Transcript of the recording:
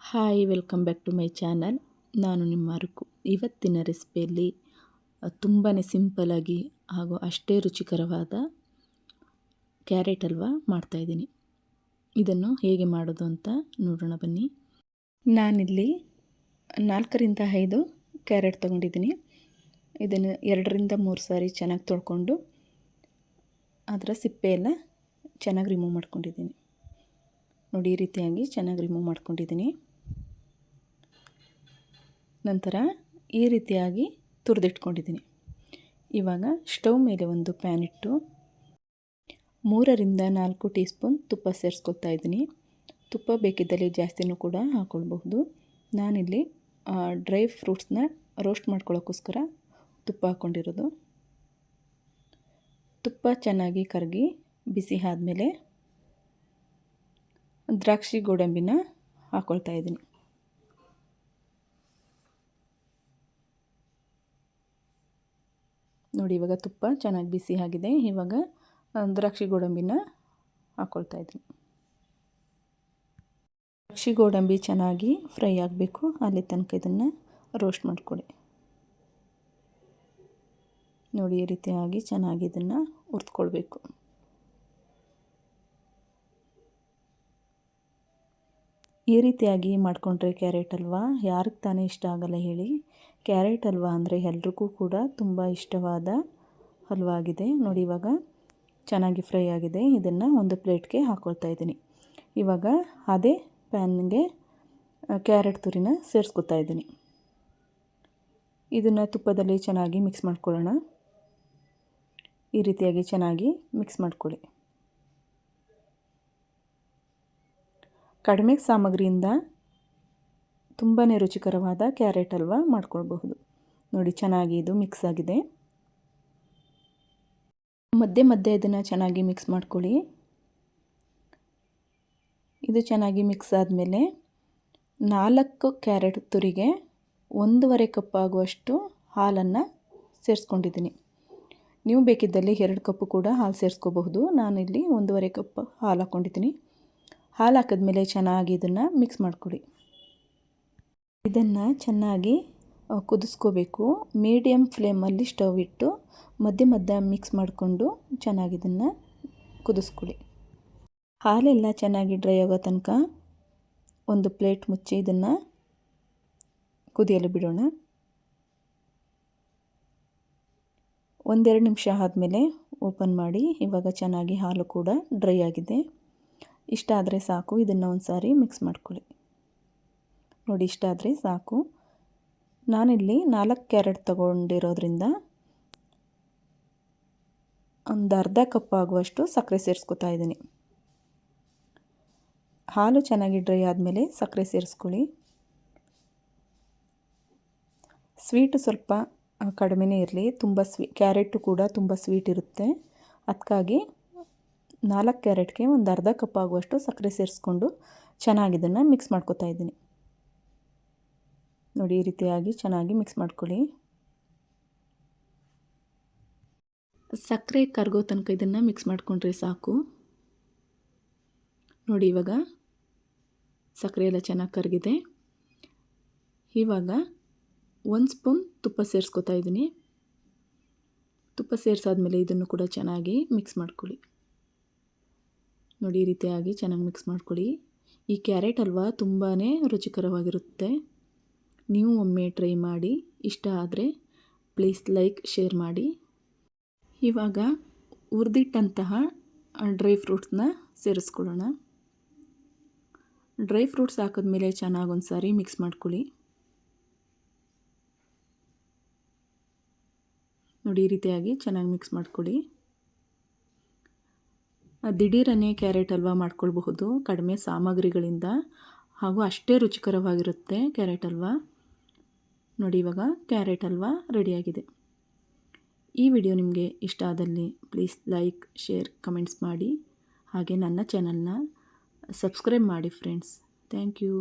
Hi, welcome back to my channel. ನಾನು ನಿಮ್ಮ ಅರುಕು. ಇವತ್ತಿನ ರೆಸಿಪಿಯಲ್ಲಿ ತುಂಬಾ ಸಿಂಪಲಾಗಿ ಹಾಗೂ ಅಷ್ಟೇ ರುಚಿಕರವಾದ ಕ್ಯಾರೆಟ್ ಹಲ್ವಾ ಮಾಡ್ತಾಯಿದ್ದೀನಿ. ಇದನ್ನು ಹೇಗೆ ಮಾಡೋದು ಅಂತ ನೋಡೋಣ ಬನ್ನಿ. ನಾನಿಲ್ಲಿ 4-5 ಕ್ಯಾರೆಟ್ ತೊಗೊಂಡಿದ್ದೀನಿ. ಇದನ್ನು 2-3 ಸಾರಿ ಚೆನ್ನಾಗಿ ತೊಳ್ಕೊಂಡು ಅದರ ಸಿಪ್ಪೆ ಎಲ್ಲ ಚೆನ್ನಾಗಿ ರಿಮೂವ್ ಮಾಡ್ಕೊಂಡಿದ್ದೀನಿ. ನೋಡಿ, ಈ ರೀತಿಯಾಗಿ ಚೆನ್ನಾಗಿ ರಿಮೂವ್ ಮಾಡ್ಕೊಂಡಿದ್ದೀನಿ. ನಂತರ ಈ ರೀತಿಯಾಗಿ ತುರಿದಿಟ್ಕೊಂಡಿದ್ದೀನಿ. ಇವಾಗ ಸ್ಟವ್ ಮೇಲೆ ಒಂದು ಪ್ಯಾನ್ ಇಟ್ಟು 3-4 ಟೀ ಸ್ಪೂನ್ ತುಪ್ಪ ಸೇರಿಸ್ಕೊಳ್ತಾ ಇದ್ದೀನಿ. ತುಪ್ಪ ಬೇಕಿದ್ದಲ್ಲಿ ಜಾಸ್ತಿನೂ ಕೂಡ ಹಾಕ್ಕೊಳ್ಬಹುದು. ನಾನಿಲ್ಲಿ ಡ್ರೈ ಫ್ರೂಟ್ಸ್ನ ರೋಸ್ಟ್ ಮಾಡ್ಕೊಳ್ಳೋಕ್ಕೋಸ್ಕರ ತುಪ್ಪ ಹಾಕ್ಕೊಂಡಿರೋದು. ತುಪ್ಪ ಚೆನ್ನಾಗಿ ಕರಗಿ ಬಿಸಿ ಆದಮೇಲೆ ದ್ರಾಕ್ಷಿ ಗೋಡಂಬಿನ ಹಾಕ್ಕೊಳ್ತಾ ಇದ್ದೀನಿ. ನೋಡಿ, ಇವಾಗ ತುಪ್ಪ ಚೆನ್ನಾಗಿ ಬಿಸಿ ಆಗಿದೆ. ಇವಾಗ ದ್ರಾಕ್ಷಿ ಗೋಡಂಬಿನ ಹಾಕ್ಕೊಳ್ತಾ ಇದ್ದೀನಿ. ದ್ರಾಕ್ಷಿ ಗೋಡಂಬಿ ಚೆನ್ನಾಗಿ ಫ್ರೈ ಆಗಬೇಕು, ಅಲ್ಲಿ ತನಕ ಇದನ್ನು ರೋಸ್ಟ್ ಮಾಡ್ಕೊಳ್ಳಿ. ನೋಡಿ, ಈ ರೀತಿಯಾಗಿ ಚೆನ್ನಾಗಿ ಇದನ್ನು ಹುರಿದ್ಕೊಳ್ಬೇಕು. ಈ ರೀತಿಯಾಗಿ ಮಾಡಿಕೊಂಡ್ರೆ ಕ್ಯಾರೆಟ್ ಹಲ್ವಾ ಯಾರಿಗೆ ತಾನೇ ಇಷ್ಟ ಆಗಲ್ಲ ಹೇಳಿ. ಕ್ಯಾರೆಟ್ ಹಲ್ವಾ ಅಂದರೆ ಎಲ್ರಿಗೂ ಕೂಡ ತುಂಬ ಇಷ್ಟವಾದ ಹಲ್ವಾ ಆಗಿದೆ. ನೋಡಿ, ಇವಾಗ ಚೆನ್ನಾಗಿ ಫ್ರೈ ಆಗಿದೆ. ಇದನ್ನು ಒಂದು ಪ್ಲೇಟ್ಗೆ ಹಾಕ್ಕೊಳ್ತಾ ಇದ್ದೀನಿ. ಇವಾಗ ಅದೇ ಪ್ಯಾನ್ಗೆ ಕ್ಯಾರೆಟ್ ತುರಿನ ಸೇರಿಸ್ಕೊತಾ ಇದ್ದೀನಿ. ಇದನ್ನು ತುಪ್ಪದಲ್ಲಿ ಚೆನ್ನಾಗಿ ಮಿಕ್ಸ್ ಮಾಡ್ಕೊಳ್ಳೋಣ. ಈ ರೀತಿಯಾಗಿ ಚೆನ್ನಾಗಿ ಮಿಕ್ಸ್ ಮಾಡ್ಕೊಳ್ಳಿ. ಕಡಿಮೆ ಸಾಮಗ್ರಿಯಿಂದ ತುಂಬಾ ರುಚಿಕರವಾದ ಕ್ಯಾರೆಟ್ ಹಲ್ವಾ ಮಾಡ್ಕೊಳ್ಬಹುದು. ನೋಡಿ, ಚೆನ್ನಾಗಿ ಇದು ಮಿಕ್ಸ್ ಆಗಿದೆ. ಮಧ್ಯೆ ಮಧ್ಯೆ ಇದನ್ನು ಚೆನ್ನಾಗಿ ಮಿಕ್ಸ್ ಮಾಡ್ಕೊಳ್ಳಿ. ಇದು ಚೆನ್ನಾಗಿ ಮಿಕ್ಸ್ ಆದಮೇಲೆ 4 ಕ್ಯಾರೆಟ್ ತುರಿಗೆ 1.5 ಕಪ್ ಆಗುವಷ್ಟು ಹಾಲನ್ನು ಸೇರಿಸ್ಕೊಂಡಿದ್ದೀನಿ. ನೀವು ಬೇಕಿದ್ದಲ್ಲಿ 2 ಕಪ್ಪು ಕೂಡ ಹಾಲು ಸೇರಿಸ್ಕೋಬಹುದು. ನಾನಿಲ್ಲಿ 1.5 ಕಪ್ ಹಾಲು ಹಾಕ್ಕೊಂಡಿದ್ದೀನಿ. ಹಾಲು ಹಾಕಿದ್ಮೇಲೆ ಚೆನ್ನಾಗಿ ಇದನ್ನು ಮಿಕ್ಸ್ ಮಾಡ್ಕೊಳ್ಳಿ. ಇದನ್ನು ಚೆನ್ನಾಗಿ ಕುದಿಸ್ಕೋಬೇಕು. ಮೀಡಿಯಮ್ ಫ್ಲೇಮಲ್ಲಿ ಸ್ಟವ್ ಇಟ್ಟು ಮಧ್ಯೆ ಮಧ್ಯೆ ಮಿಕ್ಸ್ ಮಾಡಿಕೊಂಡು ಚೆನ್ನಾಗಿ ಇದನ್ನು ಕುದಿಸ್ಕೊಳ್ಳಿ. ಹಾಲೆಲ್ಲ ಚೆನ್ನಾಗಿ ಡ್ರೈ ಆಗೋ ತನಕ ಒಂದು ಪ್ಲೇಟ್ ಮುಚ್ಚಿ ಇದನ್ನು ಕುದಿಯಲು ಬಿಡೋಣ. 1-2 ನಿಮಿಷ ಆದಮೇಲೆ ಓಪನ್ ಮಾಡಿ. ಇವಾಗ ಚೆನ್ನಾಗಿ ಹಾಲು ಕೂಡ ಡ್ರೈ ಆಗಿದೆ. ಇಷ್ಟ ಆದರೆ ಸಾಕು. ಇದನ್ನು ಒಂದು ಸಾರಿ ಮಿಕ್ಸ್ ಮಾಡ್ಕೊಳ್ಳಿ. ನೋಡಿ, ಇಷ್ಟ ಆದರೆ ಸಾಕು. ನಾನಿಲ್ಲಿ 4 ಕ್ಯಾರೆಟ್ ತೊಗೊಂಡಿರೋದ್ರಿಂದ ಒಂದು ಅರ್ಧ ಕಪ್ ಆಗುವಷ್ಟು ಸಕ್ಕರೆ ಸೇರಿಸ್ಕೊತಾ ಇದ್ದೀನಿ. ಹಾಲು ಚೆನ್ನಾಗಿ ಡ್ರೈ ಆದಮೇಲೆ ಸಕ್ಕರೆ ಸೇರಿಸ್ಕೊಳ್ಳಿ. ಸ್ವೀಟು ಸ್ವಲ್ಪ ಕಡಿಮೆನೇ ಇರಲಿ. ತುಂಬ ಕ್ಯಾರೆಟು ಕೂಡ ತುಂಬ ಸ್ವೀಟ್ ಇರುತ್ತೆ. ಅದಕ್ಕಾಗಿ 4 ಕ್ಯಾರೆಟ್ಗೆ ಒಂದು ಅರ್ಧ ಕಪ್ ಆಗುವಷ್ಟು ಸಕ್ಕರೆ ಸೇರಿಸ್ಕೊಂಡು ಚೆನ್ನಾಗಿ ಇದನ್ನು ಮಿಕ್ಸ್ ಮಾಡ್ಕೊತಾ ಇದ್ದೀನಿ. ನೋಡಿ, ಈ ರೀತಿಯಾಗಿ ಚೆನ್ನಾಗಿ ಮಿಕ್ಸ್ ಮಾಡ್ಕೊಳ್ಳಿ. ಸಕ್ಕರೆ ಕರಗೋ ತನಕ ಇದನ್ನು ಮಿಕ್ಸ್ ಮಾಡಿಕೊಂಡ್ರೆ ಸಾಕು. ನೋಡಿ, ಇವಾಗ ಸಕ್ಕರೆ ಎಲ್ಲ ಚೆನ್ನಾಗಿ ಕರಗಿದೆ. ಇವಾಗ 1 ಸ್ಪೂನ್ ತುಪ್ಪ ಸೇರಿಸ್ಕೊತಾ ಇದ್ದೀನಿ. ತುಪ್ಪ ಸೇರಿಸಾದ್ಮೇಲೆ ಇದನ್ನು ಕೂಡ ಚೆನ್ನಾಗಿ ಮಿಕ್ಸ್ ಮಾಡ್ಕೊಳ್ಳಿ. ನೋಡಿ, ಈ ರೀತಿಯಾಗಿ ಚೆನ್ನಾಗಿ ಮಿಕ್ಸ್ ಮಾಡ್ಕೊಳ್ಳಿ. ಈ ಕ್ಯಾರೆಟ್ ಹಲ್ವಾ ತುಂಬಾ ರುಚಿಕರವಾಗಿರುತ್ತೆ. ನೀವು ಒಮ್ಮೆ ಟ್ರೈ ಮಾಡಿ. ಇಷ್ಟ ಆದರೆ ಪ್ಲೀಸ್ ಲೈಕ್, ಶೇರ್ ಮಾಡಿ. ಇವಾಗ ಹುರಿದಿಟ್ಟಂತಹ ಡ್ರೈ ಫ್ರೂಟ್ಸ್ನ ಸೇರಿಸ್ಕೊಳ್ಳೋಣ. ಡ್ರೈ ಫ್ರೂಟ್ಸ್ ಹಾಕಿದ್ಮೇಲೆ ಚೆನ್ನಾಗಿ ಒಂದು ಸಾರಿ ಮಿಕ್ಸ್ ಮಾಡ್ಕೊಳ್ಳಿ. ನೋಡಿ, ಈ ರೀತಿಯಾಗಿ ಚೆನ್ನಾಗಿ ಮಿಕ್ಸ್ ಮಾಡ್ಕೊಳ್ಳಿ. ದಿಢೀರನೇ ಕ್ಯಾರೆಟ್ ಹಲ್ವಾ ಮಾಡ್ಕೊಳ್ಬಹುದು ಕಡಿಮೆ ಸಾಮಗ್ರಿಗಳಿಂದ, ಹಾಗೂ ಅಷ್ಟೇ ರುಚಿಕರವಾಗಿರುತ್ತೆ ಕ್ಯಾರೆಟ್ ಹಲ್ವಾ. ನೋಡಿ, ಇವಾಗ ಕ್ಯಾರೆಟ್ ಹಲ್ವಾ ರೆಡಿಯಾಗಿದೆ. ಈ ವಿಡಿಯೋ ನಿಮಗೆ ಇಷ್ಟ ಆದಲ್ಲಿ ಪ್ಲೀಸ್ ಲೈಕ್, ಶೇರ್, ಕಮೆಂಟ್ಸ್ ಮಾಡಿ. ಹಾಗೆ ನನ್ನ ಚಾನಲ್ನ ಸಬ್ಸ್ಕ್ರೈಬ್ ಮಾಡಿ ಫ್ರೆಂಡ್ಸ್. Thank you.